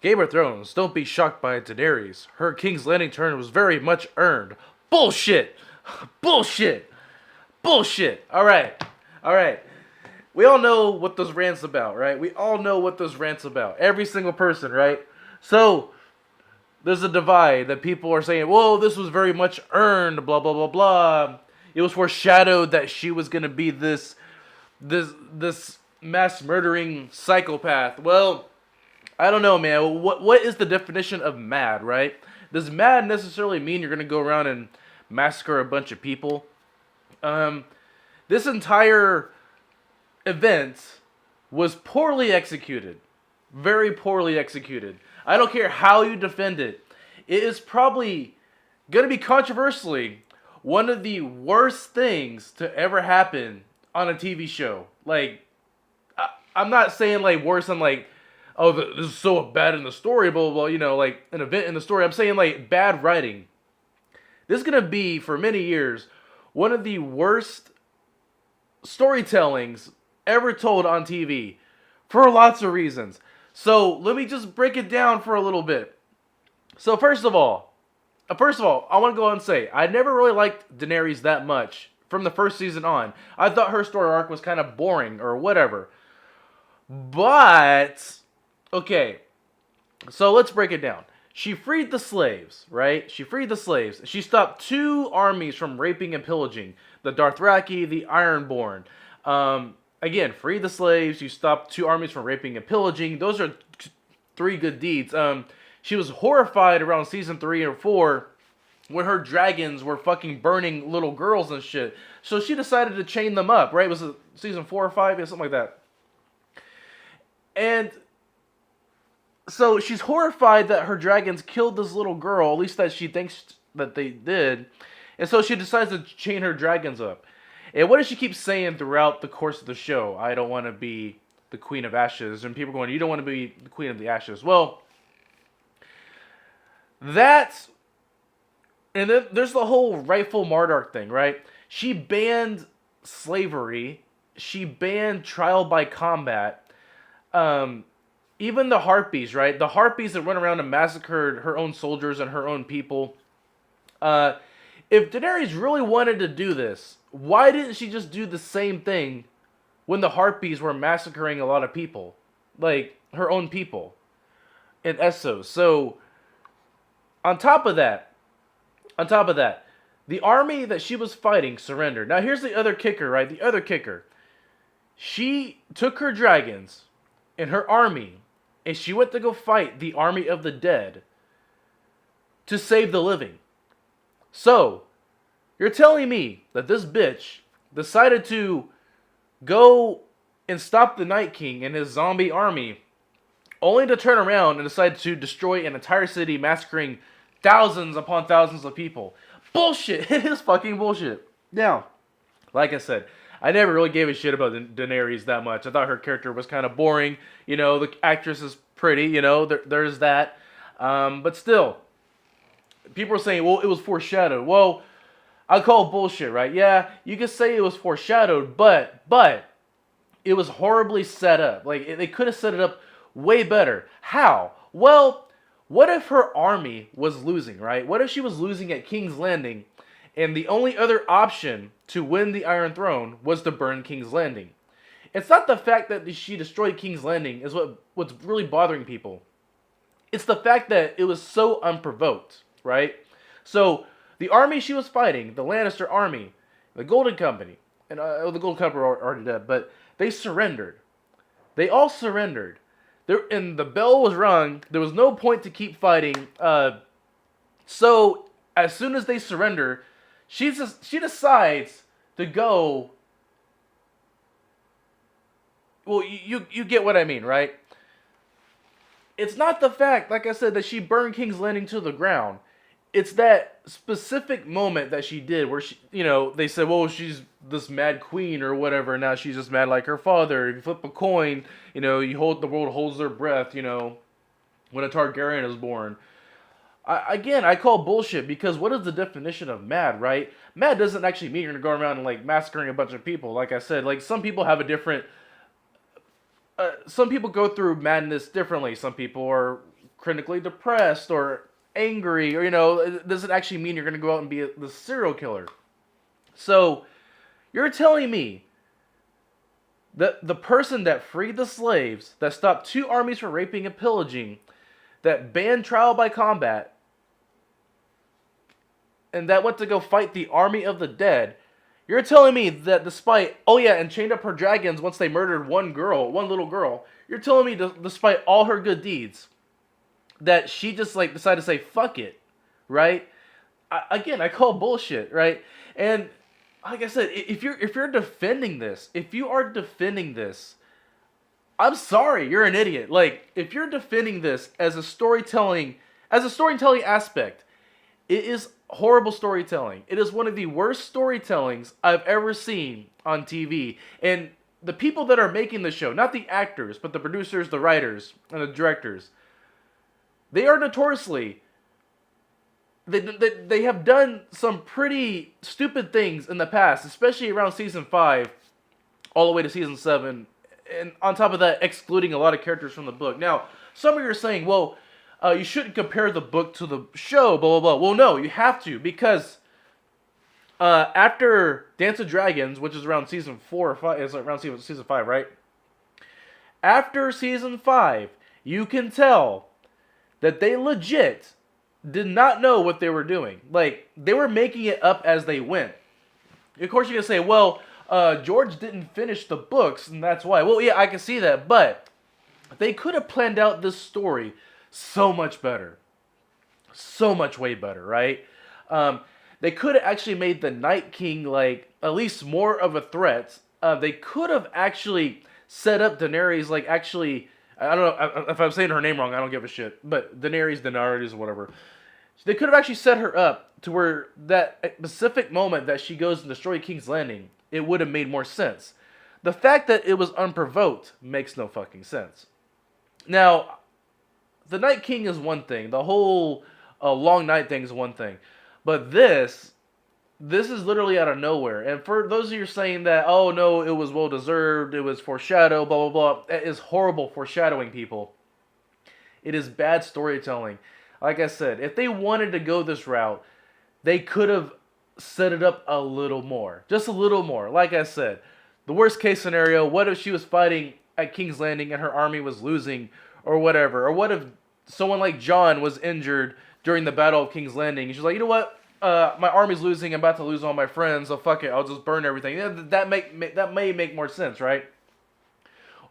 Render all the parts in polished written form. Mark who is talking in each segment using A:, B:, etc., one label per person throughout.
A: Game of Thrones, don't be shocked by Daenerys. Her King's Landing turn was very much earned. Bullshit! Bullshit! Bullshit! Alright. Alright. We all know what those rants about, right? We all know what those rants about. Every single person, right? So, there's a divide that people are saying, whoa, this was very much earned, blah, blah, blah, blah. It was foreshadowed that she was going to be this mass murdering psychopath. Well, I don't know, man. What is the definition of mad, right? Does mad necessarily mean you're going to go around and massacre a bunch of people? This entire event was poorly executed. Very poorly executed. I don't care how you defend it. It is probably going to be controversially one of the worst things to ever happen on a TV show. Like, I'm not saying like worse than like, oh, this is so bad in the story, blah, blah, blah, you know, like an event in the story. I'm saying like bad writing. This is going to be, for many years, one of the worst storytellings ever told on TV for lots of reasons. So let me just break it down for a little bit. So first of all, I want to go and say, I never really liked Daenerys that much from the first season on. I thought her story arc was kind of boring or whatever. But, okay, so let's break it down. She freed the slaves, right? She freed the slaves. She stopped 2 armies from raping and pillaging. The Dothraki, the Ironborn. Again, free the slaves. You stopped 2 armies from raping and pillaging. Those are 3 good deeds. She was horrified around season 3 or 4 when her dragons were fucking burning little girls and shit. So she decided to chain them up, right? Was it season 4 or 5? Yeah, something like that. And so she's horrified that her dragons killed this little girl, at least that she thinks that they did. And so she decides to chain her dragons up. And what does she keep saying throughout the course of the show? I don't want to be the Queen of Ashes. And people are going, you don't want to be the Queen of the Ashes. Well, that's... And then there's the whole rightful Mardark thing, right? She banned slavery. She banned trial by combat. Even the Harpies, right? The Harpies that went around and massacred her own soldiers and her own people. If Daenerys really wanted to do this, why didn't she just do the same thing when the Harpies were massacring a lot of people? Like, her own people in Essos. So, on top of that, the army that she was fighting surrendered. Now, here's the other kicker, right? The other kicker. She took her dragons and her army, and she went to go fight the army of the dead to save the living. So, you're telling me that this bitch decided to go and stop the Night King and his zombie army, only to turn around and decide to destroy an entire city, massacring thousands upon thousands of people. Bullshit! It is fucking bullshit. Now, like I said, I never really gave a shit about Daenerys that much. I thought her character was kind of boring. You know, the actress is pretty, you know, there's that. But still, people are saying, well, it was foreshadowed. Well, I call bullshit, right? Yeah, you could say it was foreshadowed, but it was horribly set up. Like, they could have set it up way better. How? Well, what if her army was losing, right? What if she was losing at King's Landing, and the only other option to win the Iron Throne was to burn King's Landing? It's not the fact that she destroyed King's Landing is what's really bothering people. It's the fact that it was so unprovoked, right? So, the army she was fighting, the Lannister army, the Golden Company, and the Golden Company are already dead, but they surrendered. They all surrendered. And the bell was rung. There was no point to keep fighting. So, as soon as they surrender, she decides to go. Well, you get what I mean, right? It's not the fact, like I said, that she burned King's Landing to the ground. It's that specific moment that she did where she, you know, they said, well, she's this mad queen or whatever. Now she's just mad like her father. If you flip a coin, you know, the world holds their breath, you know, when a Targaryen is born. I call bullshit, because what is the definition of mad, right? Mad doesn't actually mean you're going to go around and like massacring a bunch of people. Like I said, like some people have a different, some people go through madness differently. Some people are critically depressed or angry, or, you know, it doesn't actually mean you're going to go out and be the serial killer. So, you're telling me that the person that freed the slaves, that stopped 2 armies from raping and pillaging, that banned trial by combat, and that went to go fight the army of the dead, you're telling me that despite, oh yeah, and chained up her dragons once they murdered one little girl, you're telling me despite all her good deeds, that she just like decided to say, fuck it, right? I call bullshit, right? And like I said, if you're defending this, if you are defending this, I'm sorry, you're an idiot. Like, if you're defending this as a storytelling aspect, it is horrible storytelling. It is one of the worst storytellings I've ever seen on TV. And the people that are making the show, not the actors, but the producers, the writers, and the directors, they are notoriously, they have done some pretty stupid things in the past, especially around season 5, all the way to season 7, and on top of that, excluding a lot of characters from the book. Now, some of you are saying, well, you shouldn't compare the book to the show, blah, blah, blah. Well, no, you have to, because after Dance of Dragons, which is around season 4 or 5, it's around season 5, right? After season 5, you can tell that they legit did not know what they were doing. Like, they were making it up as they went. Of course, you're going to say, well, George didn't finish the books, and that's why. Well, yeah, I can see that, but they could have planned out this story so much better. So much way better, right? They could have actually made the Night King, like, at least more of a threat. They could have actually set up Daenerys, like, actually, I don't know if I'm saying her name wrong, I don't give a shit, but Daenerys, whatever. They could have actually set her up to where that specific moment that she goes and destroys King's Landing, it would have made more sense. The fact that it was unprovoked makes no fucking sense. Now, the Night King is one thing. The whole long night thing is one thing. But this is literally out of nowhere. And for those of you saying that, oh no, it was well deserved, it was foreshadowed, blah, blah, blah. It is horrible foreshadowing, people. It is bad storytelling. Like I said, if they wanted to go this route, they could have set it up a little more. Just a little more. Like I said, the worst case scenario, what if she was fighting at King's Landing and her army was losing or whatever? Or what if someone like Jon was injured during the Battle of King's Landing? And she's like, you know what? My army's losing. I'm about to lose all my friends. So fuck it. I'll just burn everything. Yeah, that may make more sense, right?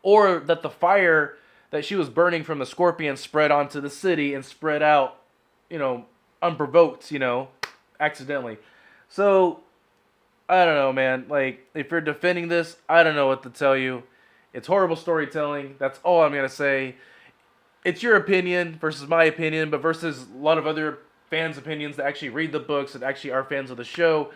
A: Or that the fire that she was burning from the scorpion spread onto the city and spread out, you know, unprovoked, you know, accidentally. So, I don't know, man. Like, if you're defending this, I don't know what to tell you. It's horrible storytelling. That's all I'm going to say. It's your opinion versus my opinion, but versus a lot of other fans' opinions that actually read the books and actually are fans of the show.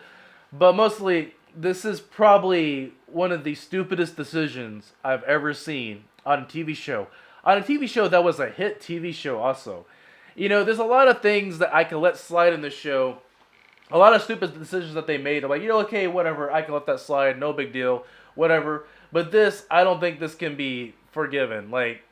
A: But mostly, this is probably one of the stupidest decisions I've ever seen on a TV show. On a TV show that was a hit TV show also. You know, there's a lot of things that I can let slide in the show. A lot of stupid decisions that they made. I'm like, you know, okay, whatever. I can let that slide. No big deal. Whatever. But this, I don't think this can be forgiven. Like,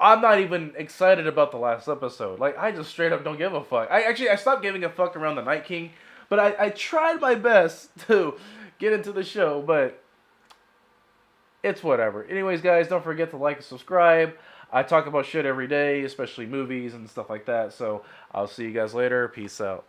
A: I'm not even excited about the last episode. Like, I just straight up don't give a fuck. I stopped giving a fuck around the Night King. But I tried my best to get into the show. But it's whatever. Anyways, guys, don't forget to like and subscribe. I talk about shit every day, especially movies and stuff like that. So, I'll see you guys later. Peace out.